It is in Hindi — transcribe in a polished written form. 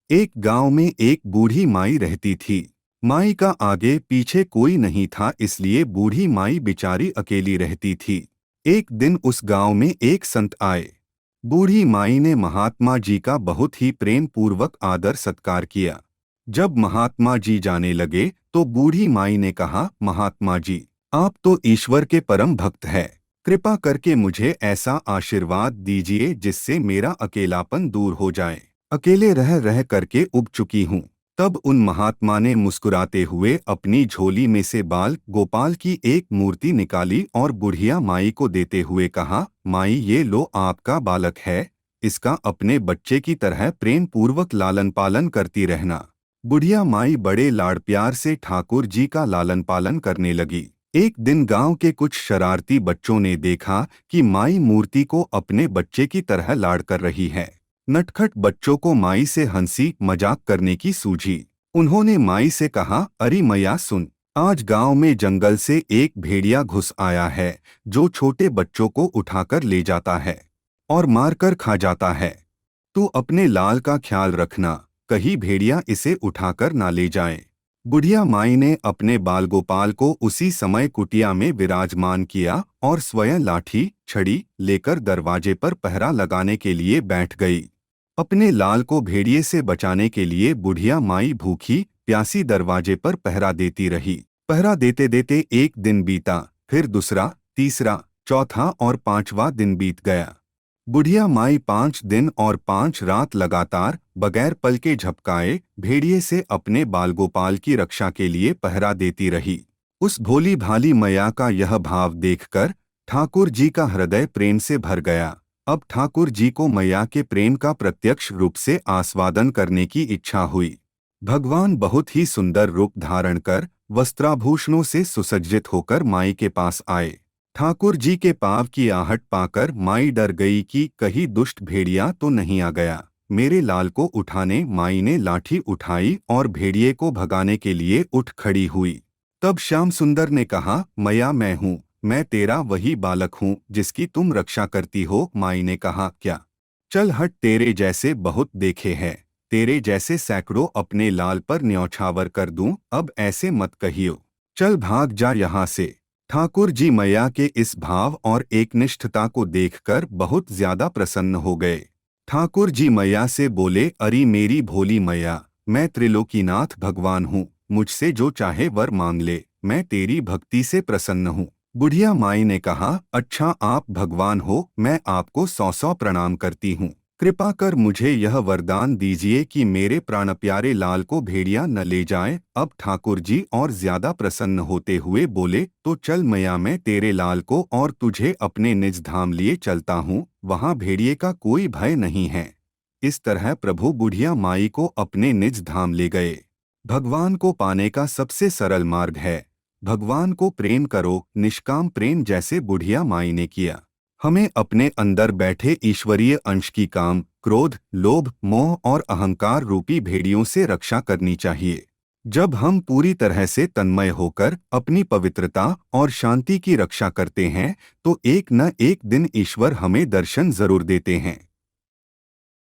एक गांव में एक बूढ़ी माई रहती थी। माई का आगे पीछे कोई नहीं था, इसलिए बूढ़ी माई बेचारी अकेली रहती थी। एक दिन उस गांव में एक संत आए। बूढ़ी माई ने महात्मा जी का बहुत ही प्रेम पूर्वक आदर सत्कार किया। जब महात्मा जी जाने लगे तो बूढ़ी माई ने कहा, महात्मा जी, आप तो ईश्वर के परम भक्त हैं। कृपा करके मुझे ऐसा आशीर्वाद दीजिए जिससे मेरा अकेलापन दूर हो जाए। अकेले रह रह करके उब चुकी हूँ। तब उन महात्मा ने मुस्कुराते हुए अपनी झोली में से बाल गोपाल की एक मूर्ति निकाली और बुढ़िया माई को देते हुए कहा, माई ये लो आपका बालक है, इसका अपने बच्चे की तरह प्रेम पूर्वक लालन पालन करती रहना। बुढ़िया माई बड़े लाड़ प्यार से ठाकुर जी का लालन पालन करने लगी। एक दिन गांव के कुछ शरारती बच्चों ने देखा कि माई मूर्ति को अपने बच्चे की तरह लाड़ कर रही है। नटखट बच्चों को माई से हंसी मजाक करने की सूझी। उन्होंने माई से कहा, अरे मैया सुन, आज गांव में जंगल से एक भेड़िया घुस आया है जो छोटे बच्चों को उठाकर ले जाता है और मारकर खा जाता है। तू अपने लाल का ख्याल रखना, कहीं भेड़िया इसे उठाकर ना ले जाए। बुढ़िया माई ने अपने बाल गोपाल को उसी समय कुटिया में विराजमान किया और स्वयं लाठी छड़ी लेकर दरवाजे पर पहरा लगाने के लिए बैठ गई। अपने लाल को भेड़िए से बचाने के लिए बुढ़िया माई भूखी प्यासी दरवाजे पर पहरा देती रही। पहरा देते देते एक दिन बीता, फिर दूसरा, तीसरा, चौथा और पांचवा दिन बीत गया। बुढ़िया माई 5 दिन और 5 रात लगातार बगैर पल के झपकाए भेड़िए से अपने बाल गोपाल की रक्षा के लिए पहरा देती रही। उस भोली भाली मैया का यह भाव देखकर ठाकुर जी का हृदय प्रेम से भर गया। अब ठाकुर जी को मैया के प्रेम का प्रत्यक्ष रूप से आस्वादन करने की इच्छा हुई। भगवान बहुत ही सुंदर रूप धारण कर वस्त्राभूषणों से सुसज्जित होकर माई के पास आए। ठाकुर जी के पाँव की आहट पाकर माई डर गई कि कहीं दुष्ट भेड़िया तो नहीं आ गया। मेरे लाल को उठाने माई ने लाठी उठाई और भेड़िए को भगाने के लिए उठ खड़ी हुई। तब श्याम सुंदर ने कहा, मैया मैं हूँ, मैं तेरा वही बालक हूँ जिसकी तुम रक्षा करती हो। माई ने कहा, क्या? चल हट, तेरे जैसे बहुत देखे हैं, तेरे जैसे सैकड़ों अपने लाल पर न्यौछावर कर दूं, अब ऐसे मत कहियो, चल भाग जा यहाँ से। ठाकुर जी मैया के इस भाव और एकनिष्ठता को देखकर बहुत ज्यादा प्रसन्न हो गए। ठाकुर जी मैया से बोले, अरे मेरी भोली मैया, मैं त्रिलोकीनाथ भगवान हूँ, मुझसे जो चाहे वर मांग ले, मैं तेरी भक्ति से प्रसन्न हूँ। बुढ़िया माई ने कहा, अच्छा आप भगवान हो, मैं आपको 100 प्रणाम करती हूँ। कृपा कर मुझे यह वरदान दीजिए कि मेरे प्राण प्यारे लाल को भेड़िया न ले जाए। अब ठाकुर जी और ज्यादा प्रसन्न होते हुए बोले, तो चल मैया, मैं तेरे लाल को और तुझे अपने निज धाम लिए चलता हूँ, वहाँ भेड़िए का कोई भय नहीं है। इस तरह प्रभु बुढ़िया माई को अपने निज धाम ले गए। भगवान को पाने का सबसे सरल मार्ग है भगवान को प्रेम करो, निष्काम प्रेम, जैसे बुढ़िया माई ने किया। हमें अपने अंदर बैठे ईश्वरीय अंश की काम, क्रोध, लोभ, मोह और अहंकार रूपी भेड़ियों से रक्षा करनी चाहिए। जब हम पूरी तरह से तन्मय होकर अपनी पवित्रता और शांति की रक्षा करते हैं तो एक न एक दिन ईश्वर हमें दर्शन जरूर देते हैं।